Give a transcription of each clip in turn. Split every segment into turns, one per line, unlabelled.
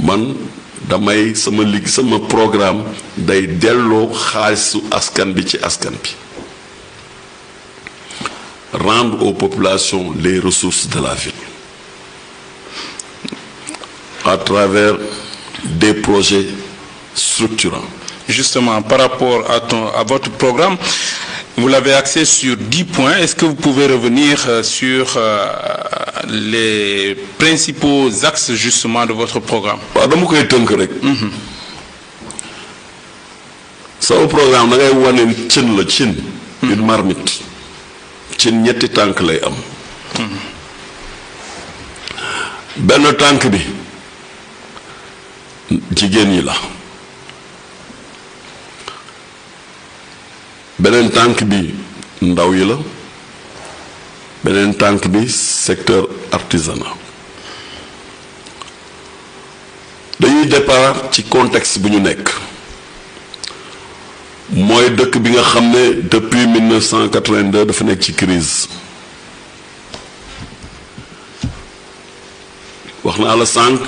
man damay sama programme day delloo xaalisu askan bi ci askan bi rendre aux populations les ressources de la ville à travers des projets structurants.
Justement, par rapport à votre programme, vous l'avez axé sur 10 points. Est-ce que vous pouvez revenir sur les principaux axes justement de votre programme?
dama koy tënk rek. sama programme da ngay wane cin la cin. une marmite. cin ñetti tànk lay am. benn tànk bi jigéen ñi la. beneen tànk bi ndaw yi la. beneen tànk bi secteur artisanat. dañuy départ ci contexte bu ñu nekk mooy dëkk bi nga xam ne depuis 1982 dafa nekk ci crise wax naa la sànq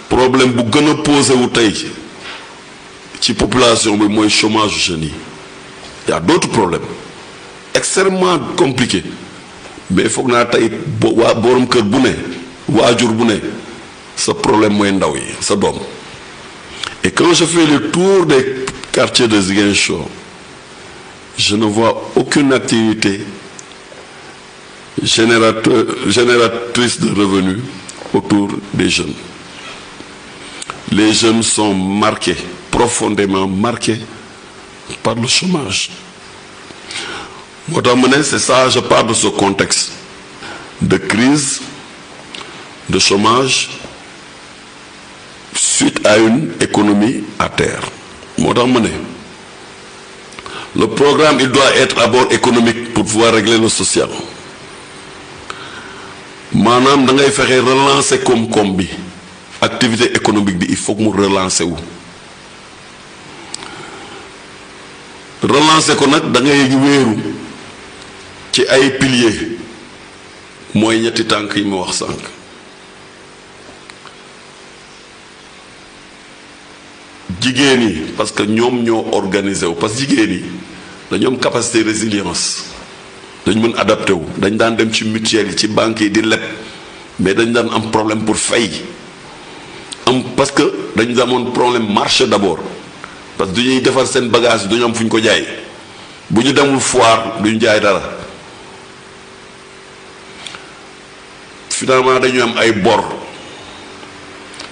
problème bu gën a posé wu tey ci population bi mooy chômage jeunes yi. Il y a d'autres problèmes extrêmement compliqués mais foog naa tey waa borom kër bu ne waajur bu ne sa problème mooy ndaw yi sa doom. Et quand je fais le tour des quartiers de Ziguinchor je ne vois aucune activité génératrice de revenus autour des jeunes. Les jeunes sont marqués, profondément marqués par le chômage. Moo tax ma ne c'est ça, je parle de ce contexte de crise, de chômage suite à une économie à terre. Moo tax ma ne le programme il doit être d'abord économique pour pouvoir régler le social. maanaam da ngay fexe relancer koom-koom bi activité économique bi il faut que mu relancer wu. relancer ko nag da ngay wéeru ci ay piliers mooy ñetti tànk yi ma wax sànq. jigéen yi parce que ñoom ñoo organisé wu parce que jigéen yi dañoo am capacité résilience dañ mën adapté wu dañ daan dem ci mutuelle yi ci banques yi di leb mais dañ daan am problème pour fay parce que dañu amoon problème marché d'abord parce que du ñuy defar seen bagage yi duñu am fu ñu ko jaay bu ñu demul foire duñu jaay dara finalement dañu am ay bor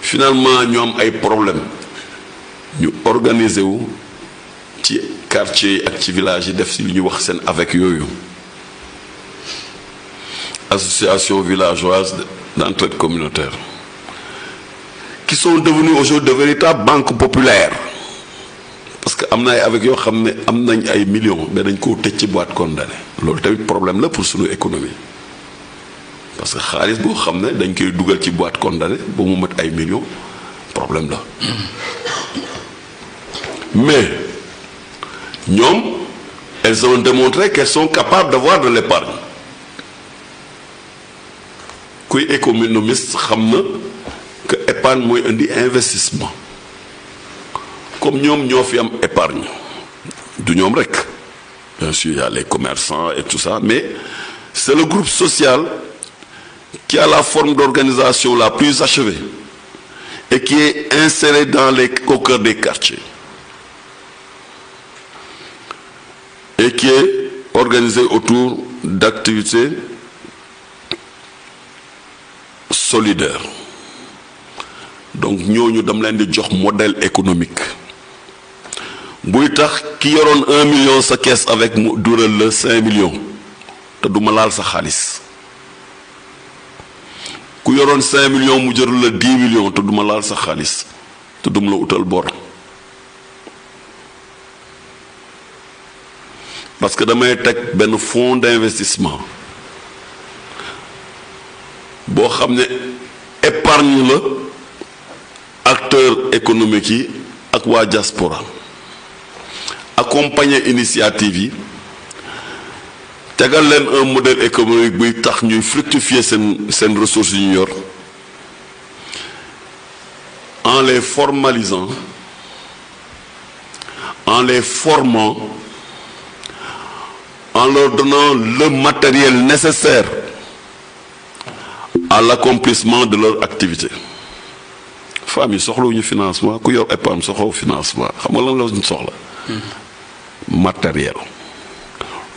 finalement ñu am ay problème ñu organiser wu ci quartier yi ak ci village yi def ci lu ñuy wax seen avec yooyu association villageoise d'entraide communautaire qui sont devenus aujourd'hui de véritables banques populaires parce que am na ay avec yoo xam ne am nañ ay millions mais dañ koo tëj ci boîte condamné loolu tamit problème la pour suñu économie parce que xaalis boo xam ne dañ koy dugal ci boîte condamné ba mu mat ay millions problème la mais ñoom elles ont démontré qu'elles sont capables d'avoir de l'épargne kuy économiste xam na que épargne mooy indi investissement comme ñoom ñoo fi am épargne du ñoom rek bien sûr il y a les commerçants et tout ça mais c'est le groupe social qui a la forme d'organisation la plus achevée et qui est inséré au cœur des quartiers et qui est organisé autour d'activités solidaires. Donc ñooñu dam leen di jox modèle économique buy tax ki yoroon 1 million sa caisse avec mu dural la 5 millions te duma laal sa xaalis ku yoroon 5 millions mu jëral la 10 millions te duma laal sa xaalis te duma la utal bor parce que damay teg benn fonds d'investissement boo xam ne épargne la acteurs économiques yi ak waa diaspora accompagner initiative yi tegal leen un modèle économique buy tax ñuy fructifier seen ressources yu ñu yor en les formalisant, en les formant, en leur donnant le matériel nécessaire à l'accomplissement de leur activité. Femmes yi soxlawuñu financement ku yor épargne soxlaw financement xam nga lan la ñu soxla matériel.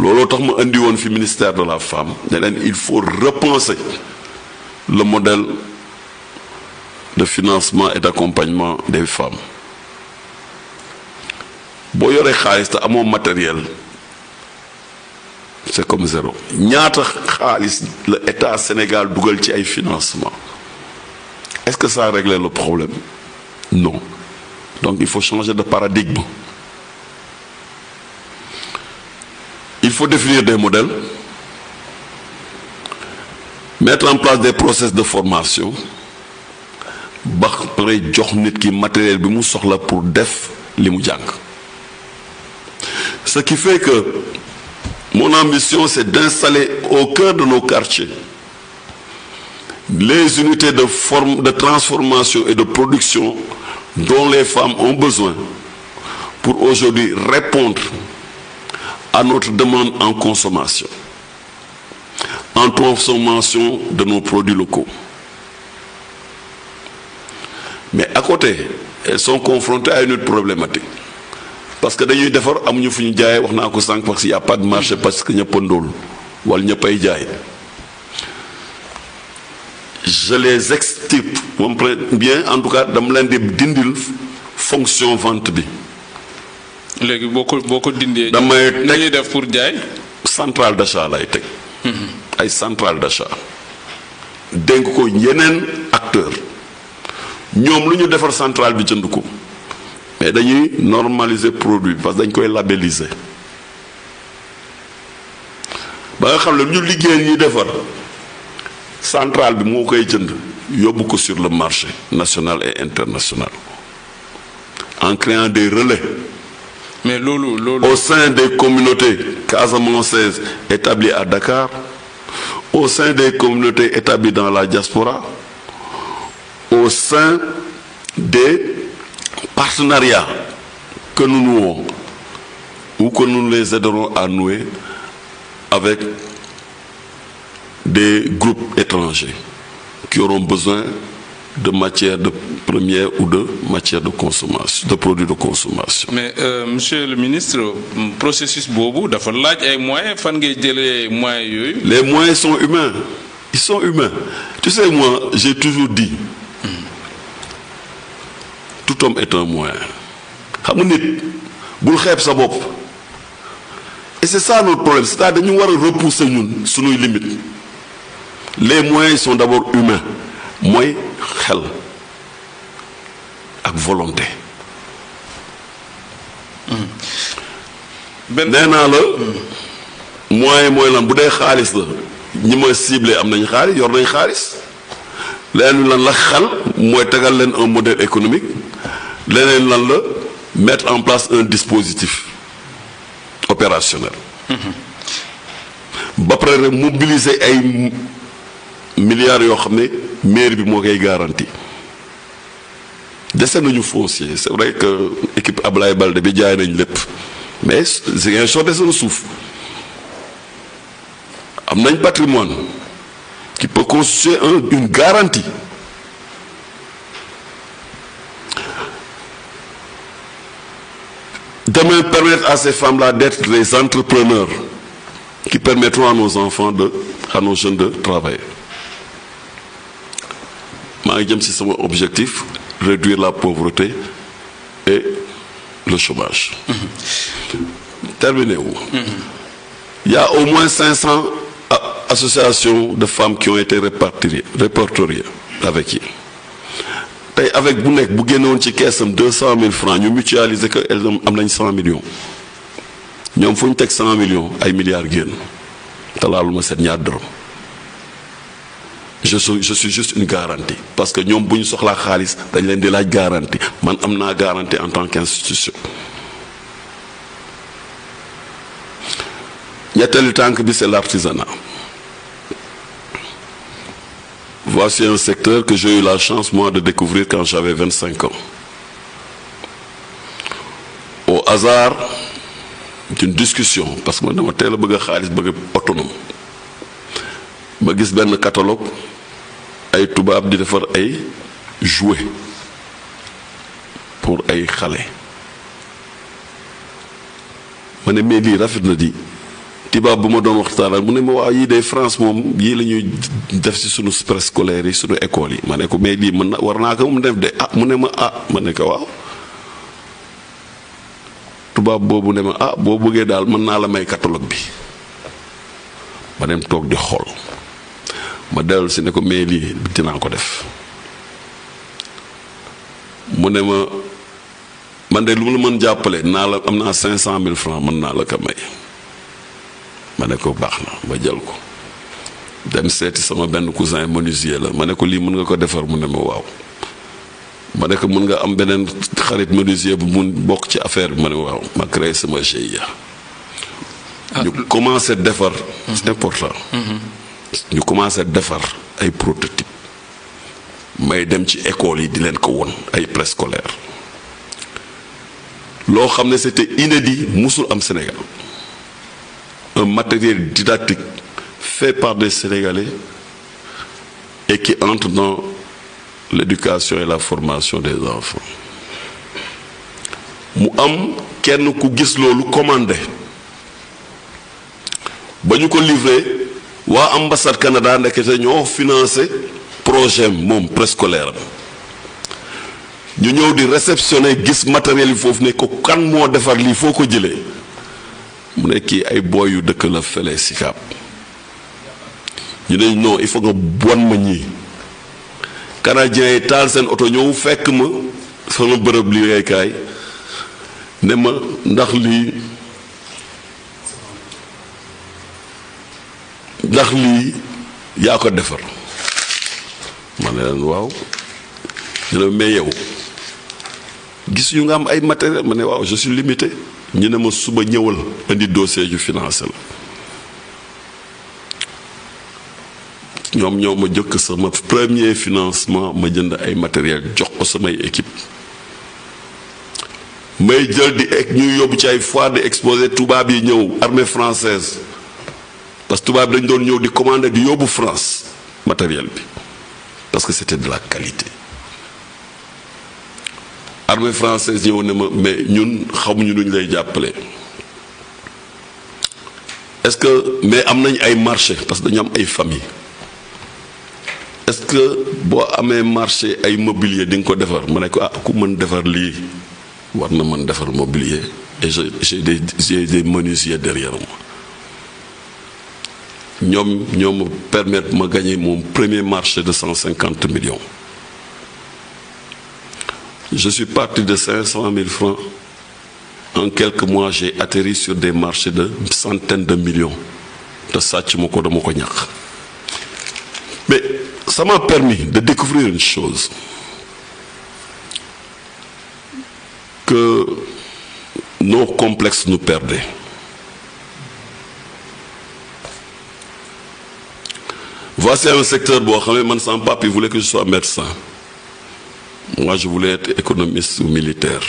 looloo tax ma andi woon fi ministère de la femme ne leen il faut repenser le modèle de financement et d'accompagnement des femmes. boo yoree xaalis te amoo matériel c'est comme zéro. ñaata xaalis la état Sénégal dugal ci ay financement. Est-ce que ça a réglé le problème? Non. Donc il faut changer de paradigme. Il faut définir des modèles, mettre en place des process de formation, ba pare jox nit ki matériel bi mu soxla pour def li mu jàng. Ce qui fait que mon ambition, c'est d'installer au cœur de nos quartiers les unités de transformation et de production dont les femmes ont besoin pour aujourd'hui répondre à notre demande en consommation, en transformation de nos produits locaux. Mais à côté, elles sont confrontées à une autre problématique. Parce que dañuy defar amuñu fu ñu jaayee wax naa ko sànq parce qu'il y a pas de marché parce que ñëpp a ndóol wala ñëpp ay jaay. Je les extirpe moom bien en tout cas dama leen di dindil fonction vente bi.
léegi boo ko dindee.
damay teg
nañuy def pour jaay.
centrale d'achat lay teg. ay centrale d'achat. dénk ko yeneen acteur ñoom lu ñu defar centrale bi jënd ko mais dañuy normaliser produit parce que dañ koy labelliser ba nga xam ne ñu liggéey ñuy defar centrale bi moo koy jënd yóbbu ko sur le marché national et international en créant des relais.
Mais loolu
au sein des communautés casamançaises établies à Dakar, au sein des communautés établies dans la diaspora, au sein des partenariats que nous nouons ou que nous les aiderons à nouer avec des groupes étrangers qui auront besoin de matières de première ou de matières de consommation, de produits de consommation.
Mais monsieur le ministre, processus boobu dafa laaj ay moyens fan ngay jëlee moyens yooyu.
Les moyens sont humains. Ils sont humains. Tu sais, moi, j'ai toujours dit, tout homme est un moyen. Xam nga nit bul xeeb sa bopp. Et c'est ça notre problème. C'est-à-dire dañu war a repousser ñun suñuy limites. Les moyens sont d'abord humains. Mooy xel ak volonté. nee naa la moyen mooy lan bu dee xaalis la ñi ma ciblé am nañ xaalis yor nañ xaalis leneen lan la xel mooy tegal leen un modèle économique leneen lan la mettre en place un dispositif opérationnel. ba pare rek mobiliser ay milliards yoo xam ne mairie bi moo koy garanti dese nañu foncier c'est vrai que équipe Ablaye Balde bi jaay nañ lépp mais Ziguinchor dese na suuf am nañ patrimoine qui peut constituer une garantie. Demain, permettre à ces femmes-là d'être des entrepreneurs qui permettront à nos enfants à nos jeunes de travailler. maa ngi jëm ci sama objectif réduire la pauvreté et le chômage. Terminé wu. Il y a au moins 500 associations de femmes qui ont été répertoriées avec yi tey avec bu nekk bu génnoon ci keesam 200 000 francs ñu mutualiser que elles am nañ 100 millions ñoom fu ñu teg 100 millions ay milliards génn te laalu ma seet ñaar dërëm. Je suis juste une garantie parce que ñoom bu ñu soxlaa xaalis dañ leen di laaj garantie man am naa garantie en tant qu'institution. ñetteelu tànk bi c'est l'artisanat. Voici un secteur que j'ai eu la chance, moi, de découvrir quand j'avais 25 ans. Au hasard d'une discussion, parce que moi, dama teel a bëgg a xaalis bëgg a autonome ma gis benn catalogue ay tubaab di defar ay jouets pour ay xale ma ne mais lii rafet na di tubaab bu ma doon waxtaanal mu ne ma waaw yii de France moom yii la ñuy def ci sunu préscolaire yi sunu école yi ma ne ko mais lii mën na war naa ko mu def de mu ne ma ma ne ko waaw tubaab boobu ne ma boo bëggee daal mën naa la may catalogue bi ma dem toog di xool ma dellu si ne ko mais lii dinaa ko def mu ne ma man de lu mu la mën jàppale naa la am naa 500 000 francs mën naa la ko may ma ne ko baax na ma jël ko dem seeti sama benn cousin menuisier la ma ne ko lii mën nga ko defar mu ne ma waaw ma ne ko mën nga am beneen xarit menuisier bu mun bokk ci affaire bi ma ne waaw ma créé sama GIA. ñu commencé defar. c'est important. ñu commencé defar ay prototypes may dem ci école yi di leen ko won ay préscolaire loo xam ne c'était inédit musul am Sénégal un matériel didactique fait par des Sénégalais et qui entre dans l'éducation et la formation des enfants mu am kenn ku gis loolu commandé ba ñu ko livré waa ambassade Canada ndekete ñoo financé projet moom préscolaire ñu ñëw di réceptionner gis matériel yi foofu ne ko kan moo defar lii foo ko jëlee mu ne kii ay booy yu dëkk la fële Sicap ñu ne non il faut nga bon ma ñii canadiens yi taal seen oto ñëw fekk ma sama bërëb liggéeykaay ne ma ndax lii yaa ko defar ma ne leen waaw ñu ne mais yow gis yu nga am ay matériel ma ne waaw je suis limité ñu ne ma suba ñëwal indi dossier ju financé la ñoom ñoo ma jëkk sama premier financement ma jënd ay matériel jox ko samay équipe may jël di ñuy yóbbu ci ay foire di exposé tubaab yi ñëw armée française parce que tubaab dañ doon ñëw di commander di yóbbu France matériel bi parce que c'était de la qualité armée française ñëw ne ma mais ñun xamuñu luñ lay jàppale est-ce que mais am nañ ay marché parce que dañu am ay famille est-ce que boo amee marché ay mobilier di nga ko defar ma ne ko ku mën defar lii war na mën defar mobilier et j'ai des menuisiers derrière moi ñoo me permettre ma gagner mon premier marché de 150 millions je suis parti de 500 000 francs en quelques mois j'ai atterri sur des marchés de centaines de millions te sàcc ma ko dama ko ñàkk mais ça m'a permis de découvrir une chose que nos complexes nous perdaient. Voici un secteur, mon papa il voulait que je sois médecin. Moi, je voulais être économiste ou militaire.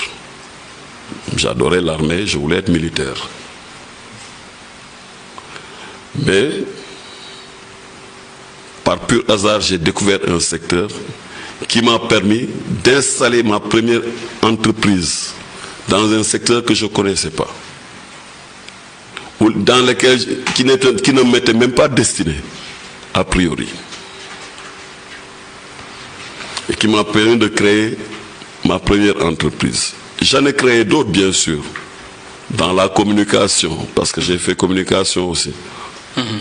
J'adorais l'armée, je voulais être militaire. Mais, par pur hasard, j'ai découvert un secteur qui m'a permis d'installer ma première entreprise dans un secteur que je ne connaissais pas, dans lequel qui ne m'était même pas destiné, a priori, et qui m'a permis de créer ma première entreprise. J'en ai créé d'autres, bien sûr, dans la communication, parce que j'ai fait communication aussi.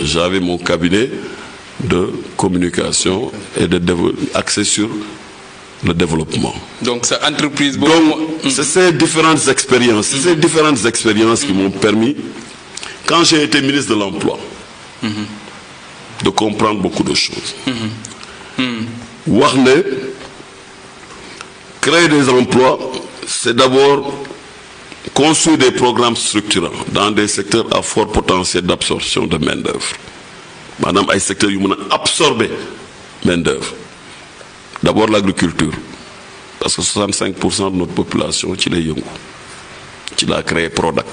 J'avais mon cabinet de communication et axé sur le développement.
Donc, cette entreprise...
Donc, c'est ces différentes expériences, qui m'ont permis, quand j'ai été ministre de l'Emploi, de comprendre beaucoup de choses. Warner, créer des emplois, c'est d'abord construire des programmes structurants dans des secteurs à fort potentiel d'absorption de main-d'œuvre. Madame, un secteur qui m'a absorbé main-d'œuvre. D'abord l'agriculture, parce que 65% de notre population ci lay yëngu ci laa créé Prodac.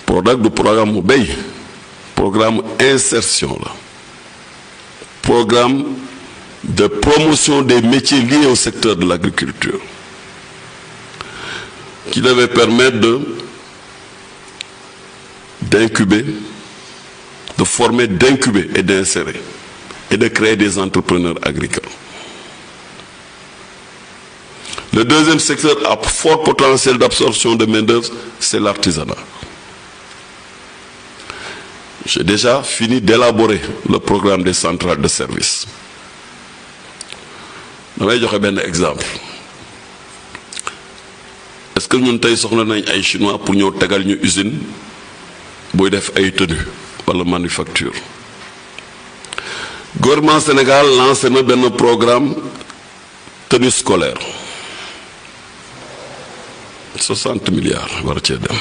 Prodac du programme mu béy programme insertion la programme de promotion des métiers liés au secteur de l'agriculture qui devait permettre d'incuber, de former, d'incuber et d'insérer et de créer des entrepreneurs agricoles. Le deuxième secteur à fort potentiel d'absorption de main-d'œuvre, c'est l'artisanat. J'ai déjà fini d'élaborer le programme des centrales de services. damay joxe benn exemple. Est-ce que ñun tey soxla nañ ay chinois pour ñëw tegal ñu usine buy def ay tenue wala manufacture? Gouvernement Sénégal lancé na benn programme tenue scolaire 60 milliards war cee dem.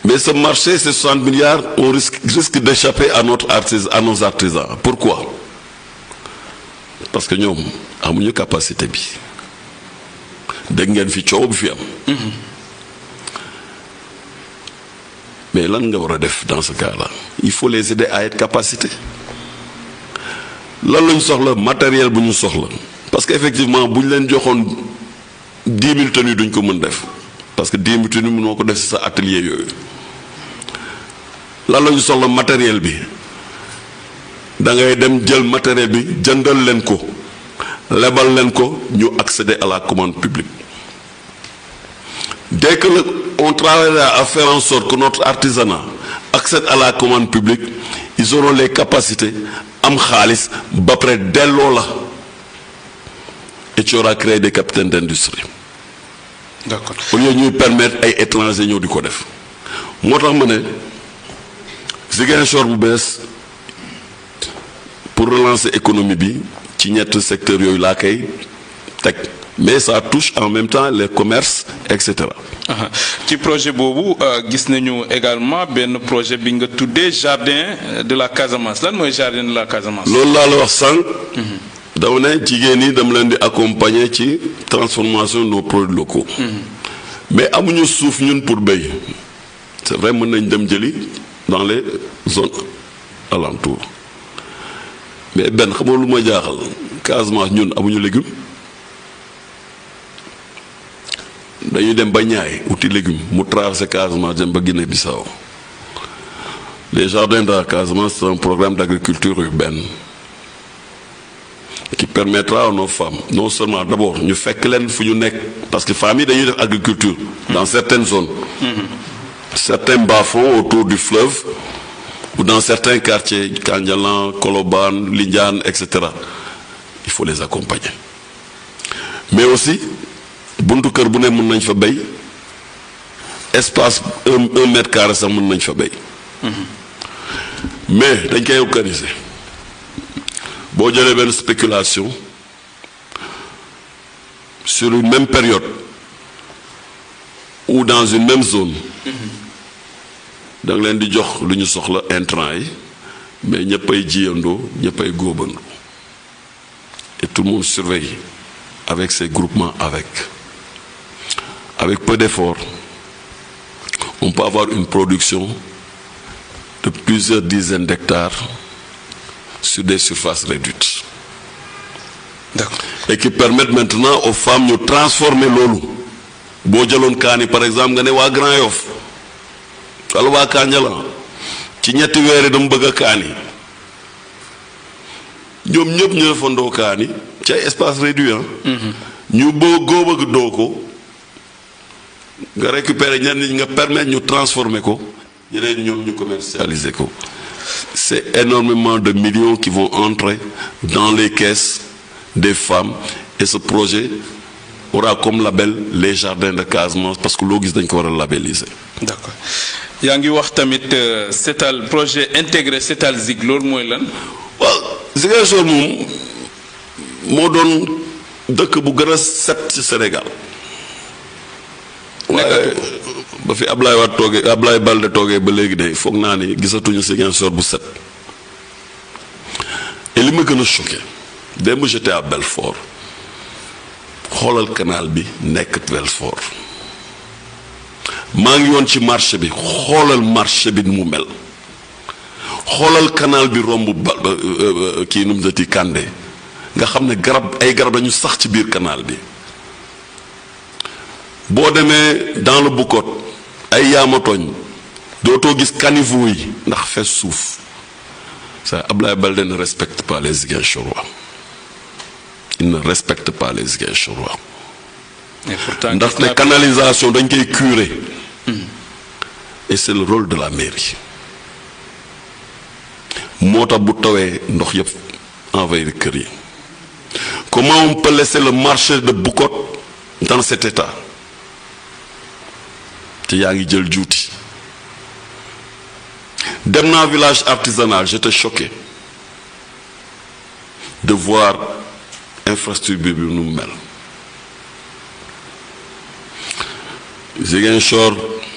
Mais ce marché, ces 60 milliards, on risque d'échapper à nos artisans. Pourquoi? Parce que nous avons une capacité. Dès fi coow bi fi am. Mais lan nga war a def dans ce cas-là? Il faut les aider à être capacité. Lan lañ soxla matériel bu ñu soxla. Parce qu'effectivement bu ñu leen joxoon 10 000 tenues duñ ko mën def. Parce que 10 000 tenues mënoo ko def ci sa atelier yooyu. Lan la ñu soxla matériel bi da ngay dem jël matériel bi jëndal leen ko lebal leen ko ñu accéder à la commande publique. Dès que on travaillera à faire en sorte que notre artisanat accède à la commande publique, ils auront les capacités am xaalis ba pare delloo la et tu auras créé des capitaines d'industrie.
D'accord.
Au lieu ñuy permettre ay étrangers ñëw di ko def moo tax ma ne Ziguinchor bu bees pour relancer économie bi ci ñett secteur yooyu laa koy teg mais ça touche en même temps les commerces et cetera.
ci projet boobu gis nañu également benn projet bi nga tuddee jardin de la Casamance lan mooy jardin de la Casamance.
loolu laa la wax sànq. dama ne jigéen ñi dama leen di accompagner ci transformation de nos produits locaux. mais amuñu suuf ñun pour béy c'est vrai mën nañ dem jëli dans les zones alentours mais benn xam nga lu ma jaaxal Casamance ñun amuñu légumes dañuy dem ba ñaay uti légumes mu traversé Casamance dem ba Guinée-Bissau. Les jardins de la Casamance, c'est un programme d'agriculture urbaine qui permettra à nos femmes non seulement d'abord ñu fekk leen fu ñu nekk parce que femmes yi dañuy def agriculture dans certaines zones. Certains bas-fonds autour du fleuve ou dans certains quartiers, Kandialan, Colobane, Lindiane, etc. Il faut les accompagner. Mais aussi, buntu kër bu ne mën nañ fa béy espace 1 mètre carré sax mën nañ fa béy. Mais dañ koy organiser boo jëlee benn spéculation sur une même période ou dans une même zone. da nga leen di jox lu ñu soxla intrant yi mais ñëppay jiyandoo ñëppay góobandoo et tout le monde surveille avec ces groupements avec peu d'efforts on peut avoir une production de plusieurs dizaines d'hectares sur des surfaces réduites.
D'accord.
Et qui permettent maintenant aux femmes de transformer loolu boo jëloon kaani par exemple nga ne waa Grand Yoff wala waa Kandialan ci ñetti weer dama bëgg a kaani ñoom ñëpp ñu defandoo kaani ci ay espace réduit ñu boo góob ak doo ko nga récupérer ñenn ñi nga permettre ñu transformer ko ñeneen ñoom ñu commercialiser ko. C'est énormément de millions qui vont entrer dans les caisses des femmes et ce projet aura comme label les jardins de Casamance parce que loo gis dañ ko war a labelliser.
D'accord. yaa ngi wax tamit setal projet intégré setal Zig loolu mooy lan.
waaw Ziguinchor moom moo doon dëkk bu gën a set ci Sénégal. waaye ba fi Ablaye Wade toogee Ablaye Balde toogee ba léegi de foog naa ni gisatuñu Ziguinchor bu set. et li ma gën a choqué démb j'étais à Belfort xoolal canal bi nekk Belfort maa ngi yoon ci marché bi xoolal marché bi nu mu mel xoolal canal bi romb kii nu mu dati Kandé nga xam ne ay garab dañu sax ci biir canal bi boo demee dans le Bukot ay yaamatoñ dootoo gis caniveau yi ndax fees suuf ça Ablaye Balde ne respecte pas les Ziguinchorois il ne respecte pas les Ziguinchorois ndaxte canalisation dañ koy curer et c'est le rôle de la mairie moo tax bu tawee ndox yëpp envahir kër yi. Comment on peut laisser le marché de Bukot dans cet état? te yaa ngi jël juuti dem naa village artisanal j'étais choqué de voir infrastructure bi nu mu mel. Ziguinchor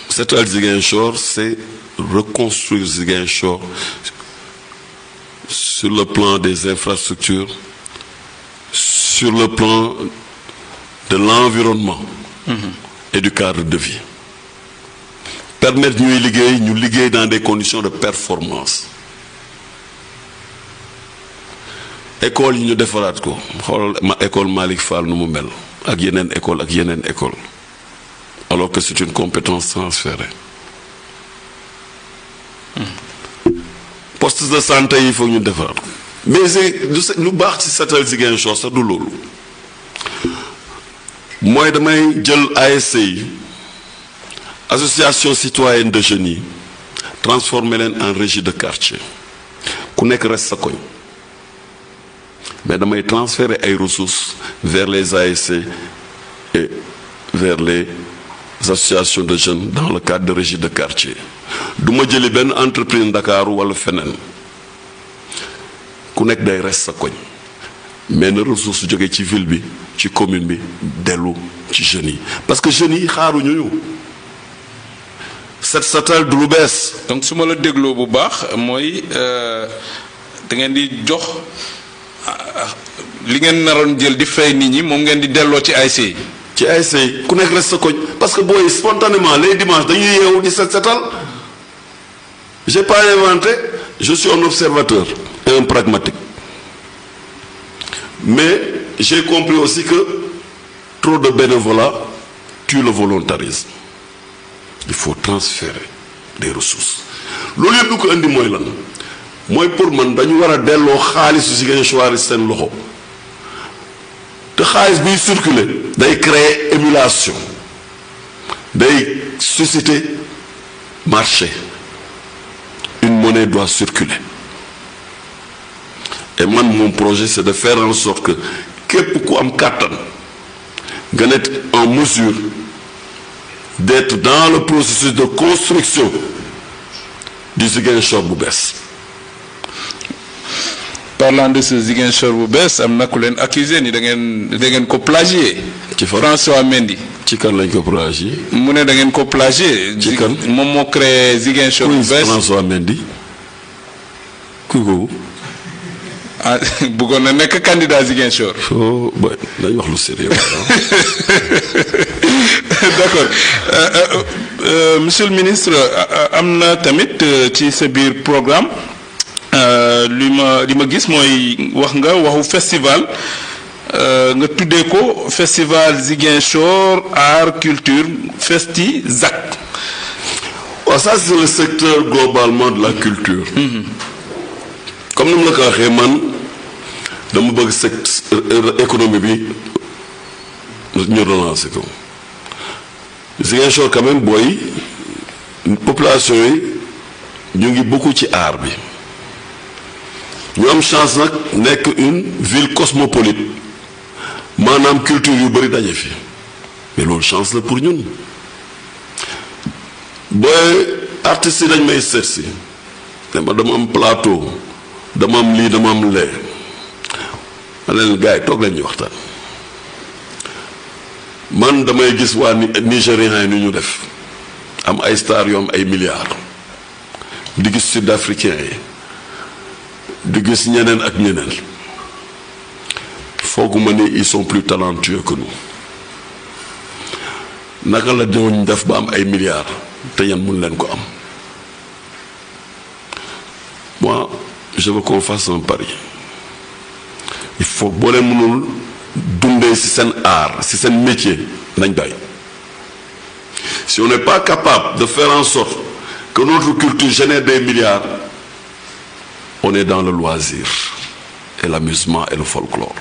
seetal Ziguinchor c'est reconstruire Ziguinchor sur le plan des infrastructures, sur le plan de l'environnement et du cadre de vie. Permettre ñuy liggéey ñu liggéey dans des conditions de performance. École yi ñu defaraat ko xoolal ma école Malick Fall nu mu mel ak yeneen école alors que c'est une compétence transférée. Postes de santé yi foog ñu defaraat ko mais lu baax ci seetal Ziguinchor sax du loolu mooy damay jël ASC yi association citoyenne de jeunes yi transformer leen en régie de quartier ku nekk reste sa koñ mais damay transférer ay ressources vers les ASC et vers les associations de jeunes dans le cadre de régie de quartier du ma jëli benn entreprise Ndakaaru wala feneen ku nekk day reste sa koñ mais na ressource jóge ci ville bi ci commune bi dellu ci jeunes yi parce que jeunes yi xaaruñu ñu set setal du lu bees.
donc su ma la dégloo bu baax mooy da ngeen di jox li ngeen naroon jël di fay nit ñi moom ngeen di delloo ci ASC yi.
ci ASC yi ku nekk reste sa koñ parce que booy spontanément les dimanches dañuy yeewu di set setal j'ai pas inventé je suis un observateur et un pragmatique mais j'ai compris aussi que trop de bénévolat tue le volontarisme. Il faut transférer des ressources loolu yëpp lu ko indi mooy lan mooy pour man dañu war a delloo xaalisu Ziguinchor seen loxo te xaalis biy circuler day créer émulation day susciter marché une monnaie doit circuler et man mon projet c'est de faire en sorte que képp ku am kàttan nga nekk en mesure d'être dans le processus de construction du Ziguinchor bu bees.
Parlant de ce Ziguinchor bu bees am na ku leen accusé ni da ngeen ko plagier.
ci fan
François Mendy.
ci kan lañ ko plagier.
mu ne da ngeen ko plagier.
ci kan
moom moo créé Ziguinchor bu bees.
François Mendy kuy kooku.
ah bëggoon na nekk candidat Ziguinchor.
oh boy dañ wax lu sérieux.
d'accord monsieur le ministre am na tamit ci sa biir programme li ma gis mooy wax nga waxu festival nga tuddee ko festival Ziguinchor art culture Festi ZAC.
waaw ça c'est le secteur globalement de la culture. comme ni mu la ko waxee man dama bëgg secteur économie bi ñu relancer ko. Ziguinchor quand même booy population yi ñu ngi beaucoup ci art bi ñu am chance nag nekk une ville cosmopolite maanaam culture yu bari daje fi mais loolu chance la pour ñun booy artistes yi dañ may seet si dama am plateau dama am lii dama am lee ma leen gars yi toog leen ñu waxtaan man damay gis waa nigériens yi ni ñu def am ay stars yu am ay milliards di gis sud-africain yi di gis ñeneen ak ñeneen fooguma ne ils sont plus talentueux que nous naka la doon def ba am ay milliards te ñan mun leen ko am. Moi je veux qu'on fasse un pari il faut boo leen mënul dundee ci seen art ci seen métier nañ bay. Si on n'est pas capable de faire en sorte que notre culture génère des milliards, on est dans le loisir et l'amusement et le folklore.